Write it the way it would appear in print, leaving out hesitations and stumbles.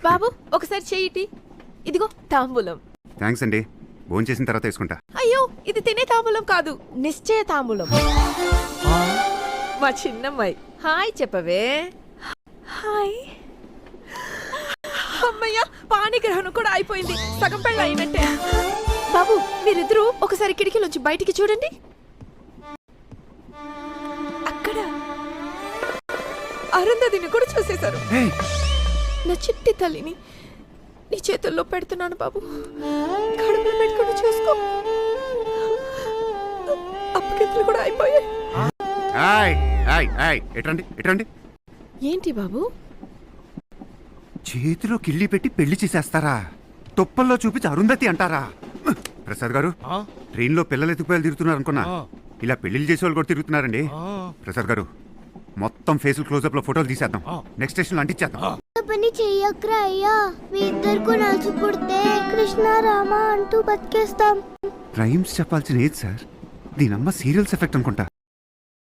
బాబు ఒకసారి చెయ్యిటి. ఇదిగో తాంబూలం. థ్యాంక్స్ అండి, భోజనం చేసిన తర్వాత తీసుకుంటా. అయ్యో ఇది తినే తాంబూలం కాదు, నిశ్చయ తాంబూలం. మా చిన్నమ్మాయి హాయ్ చెప్పవే. హాయ్. అమ్మయ్య, పాణిగ్రహణం కూడా అయిపోయింది, సగం పెళ్ళి అయినట్టే. బాబు మీరిద్దరూ ఒకసారి కిటికీలోంచి బయటికి చూడండి. అక్కడ అరుంధతిని కూడా చూసేశారు. నా చిట్టి తల్లిని నీ చేతుల్లో పెడుతున్నాను బాబు, కడుపులో పెట్టుకుని చూసుకో. అప్పగింతలు కూడా అయిపోయాయి. ఎటండి ఏంటి బాబు? చేతిలో కిళ్ళి పెట్టి పెళ్లి చేసేస్తారా? తొప్పల్లో చూపించి అరుంధతి అంటారా? ప్రసాద్ గారు, ట్రైన్లో పిల్లలు ఎత్తుకుపోయాలు తిరుగుతున్నారు అనుకున్నా, ఇలా పెళ్లిళ్ళు చేసేవాళ్ళు కూడా తిరుగుతున్నారండి. ప్రసాద్ గారు, మొత్తం ఫేసులు క్లోజప్ లో ఫోటోలు తీసేద్దాం, నెక్స్ట్ స్టేషన్ లో అంటించేద్దాం. పని చెయ్యక్రా అయ్యా, మీ ఇద్దరికి నలుసు పుడితే కృష్ణ రామ అంటూ బతికేస్తాం. రైమ్స్ చెప్పాల్సిన ఏది సార్? దీనమ్మ సీరియల్స్ ఎఫెక్ట్ అనుకుంటా.